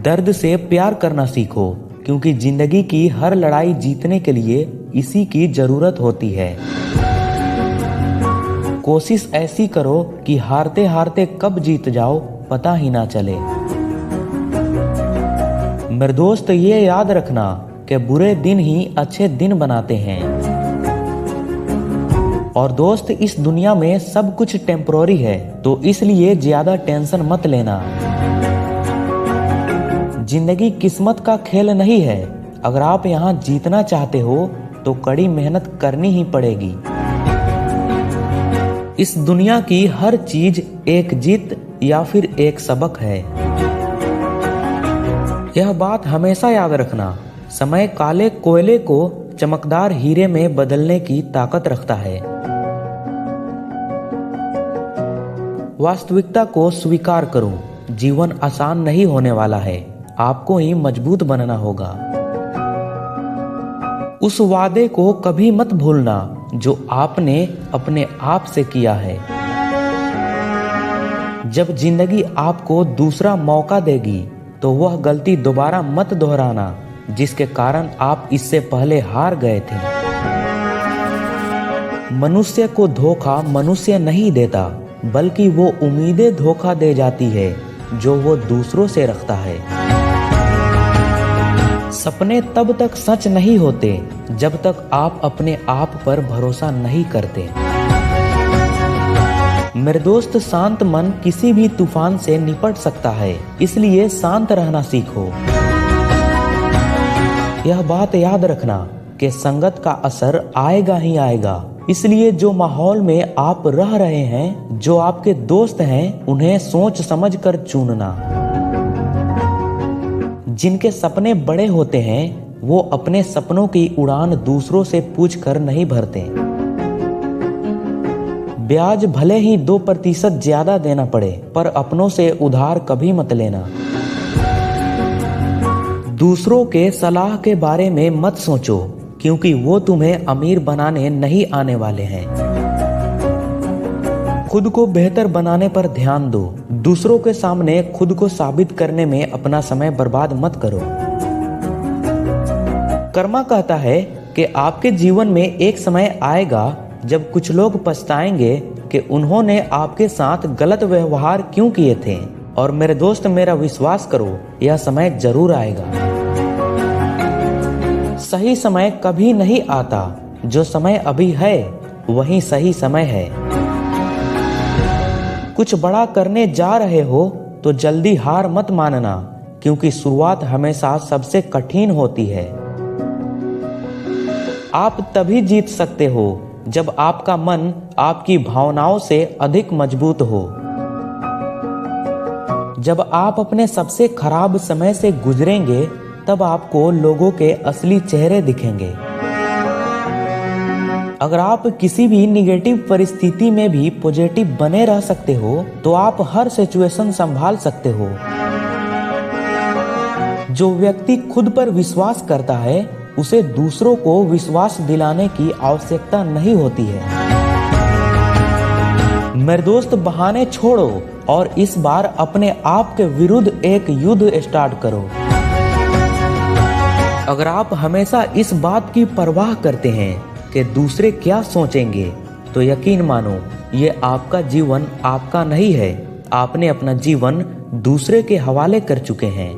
दर्द से प्यार करना सीखो, क्योंकि जिंदगी की हर लड़ाई जीतने के लिए इसी की जरूरत होती है। कोशिश ऐसी करो कि हारते हारते कब जीत जाओ पता ही ना चले। मेरे दोस्त ये याद रखना कि बुरे दिन ही अच्छे दिन बनाते हैं। और दोस्त, इस दुनिया में सब कुछ टेम्पररी है, तो इसलिए ज्यादा टेंशन मत लेना। जिंदगी किस्मत का खेल नहीं है। अगर आप यहाँ जीतना चाहते हो तो कड़ी मेहनत करनी ही पड़ेगी। इस दुनिया की हर चीज एक जीत या फिर एक सबक है। यह बात हमेशा याद रखना, समय काले कोयले को चमकदार हीरे में बदलने की ताकत रखता है। वास्तविकता को स्वीकार करो, जीवन आसान नहीं होने वाला है, आपको ही मजबूत बनना होगा। उस वादे को कभी मत भूलना जो आपने अपने आप से किया है। जब जिंदगी आपको दूसरा मौका देगी तो वह गलती दोबारा मत दोहराना जिसके कारण आप इससे पहले हार गए थे। मनुष्य को धोखा मनुष्य नहीं देता, बल्कि वो उम्मीदें धोखा दे जाती है जो वो दूसरों से रखता है। सपने तब तक सच नहीं होते जब तक आप अपने आप पर भरोसा नहीं करते। मेरे दोस्त, शांत मन किसी भी तूफान से निपट सकता है, इसलिए शांत रहना सीखो। यह बात याद रखना कि संगत का असर आएगा ही आएगा, इसलिए जो माहौल में आप रह रहे हैं, जो आपके दोस्त हैं, उन्हें सोच समझ कर चुनना। जिनके सपने बड़े होते हैं वो अपने सपनों की उड़ान दूसरों से पूछकर नहीं भरते। ब्याज भले ही 2% ज्यादा देना पड़े, पर अपनों से उधार कभी मत लेना। दूसरों के सलाह के बारे में मत सोचो, क्योंकि वो तुम्हें अमीर बनाने नहीं आने वाले हैं। खुद को बेहतर बनाने पर ध्यान दो, दूसरों के सामने खुद को साबित करने में अपना समय बर्बाद मत करो। कर्मा कहता है कि आपके जीवन में एक समय आएगा जब कुछ लोग पछताएंगे कि उन्होंने आपके साथ गलत व्यवहार क्यों किए थे। और मेरे दोस्त, मेरा विश्वास करो, यह समय जरूर आएगा। सही समय कभी नहीं आता, जो समय अभी है वही सही समय है। कुछ बड़ा करने जा रहे हो तो जल्दी हार मत मानना, क्योंकि शुरुआत हमेशा सबसे कठिन होती है। आप तभी जीत सकते हो जब आपका मन आपकी भावनाओं से अधिक मजबूत हो। जब आप अपने सबसे खराब समय से गुजरेंगे तब आपको लोगों के असली चेहरे दिखेंगे। अगर आप किसी भी निगेटिव परिस्थिति में भी पॉजिटिव बने रह सकते हो तो आप हर सिचुएशन संभाल सकते हो। जो व्यक्ति खुद पर विश्वास करता है उसे दूसरों को विश्वास दिलाने की आवश्यकता नहीं होती है। मेरे दोस्त, बहाने छोड़ो और इस बार अपने आप के विरुद्ध एक युद्ध स्टार्ट करो। अगर आप हमेशा इस बात की परवाह करते हैं कि दूसरे क्या सोचेंगे, तो यकीन मानो ये आपका जीवन आपका नहीं है। आपने अपना जीवन दूसरे के हवाले कर चुके हैं।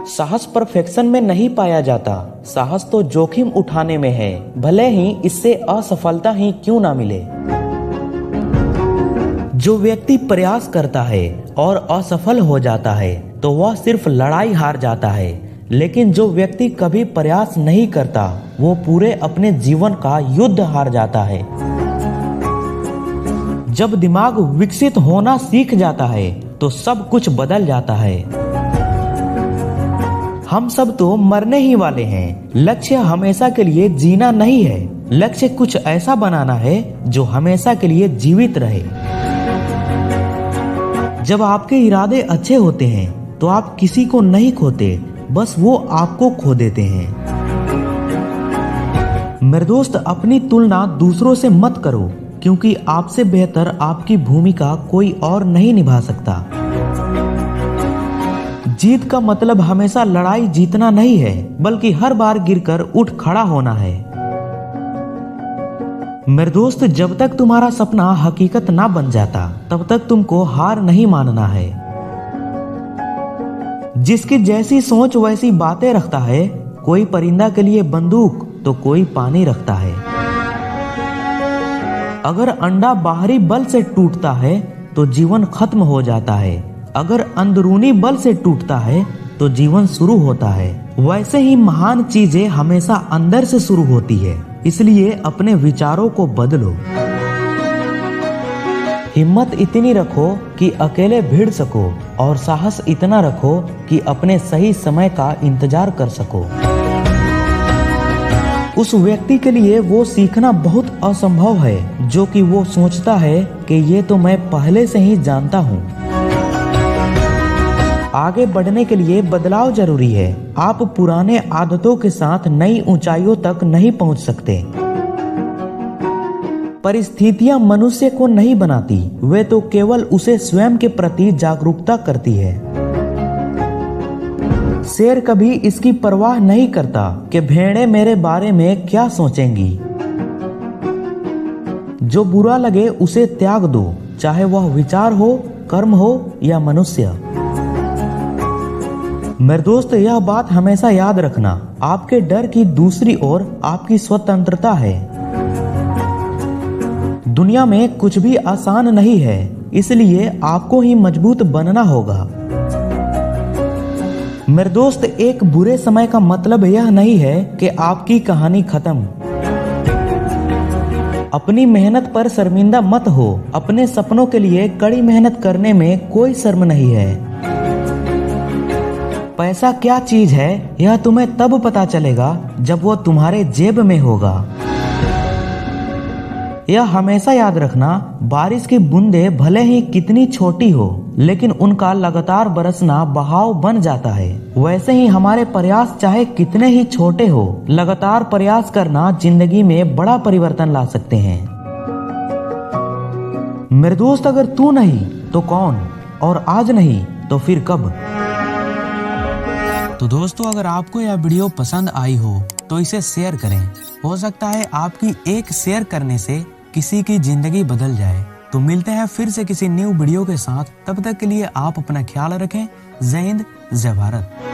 साहस परफेक्शन में नहीं पाया जाता, साहस तो जोखिम उठाने में है, भले ही इससे असफलता ही क्यों ना मिले। जो व्यक्ति प्रयास करता है और असफल हो जाता है तो वह सिर्फ लड़ाई हार जाता है, लेकिन जो व्यक्ति कभी प्रयास नहीं करता वो पूरे अपने जीवन का युद्ध हार जाता है। जब दिमाग विकसित होना सीख जाता है तो सब कुछ बदल जाता है। हम सब तो मरने ही वाले हैं। लक्ष्य हमेशा के लिए जीना नहीं है, लक्ष्य कुछ ऐसा बनाना है जो हमेशा के लिए जीवित रहे। जब आपके इरादे अच्छे होते हैं तो आप किसी को नहीं खोते, बस वो आपको खो देते हैं। मेरे दोस्त, अपनी तुलना दूसरों से मत करो, क्योंकि आपसे बेहतर आपकी भूमिका कोई और नहीं निभा सकता। जीत का मतलब हमेशा लड़ाई जीतना नहीं है, बल्कि हर बार गिरकर उठ खड़ा होना है। मेरे दोस्त, जब तक तुम्हारा सपना हकीकत ना बन जाता तब तक तुमको हार नहीं मानना है। जिसकी जैसी सोच वैसी बातें रखता है, कोई परिंदा के लिए बंदूक तो कोई पानी रखता है। अगर अंडा बाहरी बल से टूटता है तो जीवन खत्म हो जाता है, अगर अंदरूनी बल से टूटता है तो जीवन शुरू होता है। वैसे ही महान चीजें हमेशा अंदर से शुरू होती है, इसलिए अपने विचारों को बदलो। हिम्मत इतनी रखो कि अकेले भिड़ सको और साहस इतना रखो कि अपने सही समय का इंतजार कर सको। उस व्यक्ति के लिए वो सीखना बहुत असंभव है जो कि वो सोचता है कि ये तो मैं पहले से ही जानता हूँ। आगे बढ़ने के लिए बदलाव जरूरी है। आप पुराने आदतों के साथ नई ऊंचाइयों तक नहीं पहुंच सकते। परिस्थितियां मनुष्य को नहीं बनाती, वे तो केवल उसे स्वयं के प्रति जागरूकता करती है। शेर कभी इसकी परवाह नहीं करता कि भेड़ें मेरे बारे में क्या सोचेंगी। जो बुरा लगे उसे त्याग दो, चाहे वह विचार हो, कर्म हो या मनुष्य। मेरे दोस्त, यह बात हमेशा याद रखना, आपके डर की दूसरी ओर आपकी स्वतंत्रता है। दुनिया में कुछ भी आसान नहीं है, इसलिए आपको ही मजबूत बनना होगा। मेरे दोस्त, एक बुरे समय का मतलब यह नहीं है कि आपकी कहानी खत्म। अपनी मेहनत पर शर्मिंदा मत हो। अपने सपनों के लिए कड़ी मेहनत करने में कोई शर्म नहीं है। पैसा क्या चीज है यह तुम्हें तब पता चलेगा जब वो तुम्हारे जेब में होगा। यह हमेशा याद रखना, बारिश की बूंदें भले ही कितनी छोटी हो, लेकिन उनका लगातार बरसना बहाव बन जाता है। वैसे ही हमारे प्रयास चाहे कितने ही छोटे हो, लगातार प्रयास करना जिंदगी में बड़ा परिवर्तन ला सकते हैं। मेरे दोस्त, अगर तू नहीं तो कौन, और आज नहीं तो फिर कब। तो दोस्तों, अगर आपको यह वीडियो पसंद आई हो तो इसे शेयर करें। हो सकता है आपकी एक शेयर करने से किसी की जिंदगी बदल जाए। तो मिलते हैं फिर से किसी न्यू वीडियो के साथ। तब तक के लिए आप अपना ख्याल रखें। जय हिंद, जय भारत।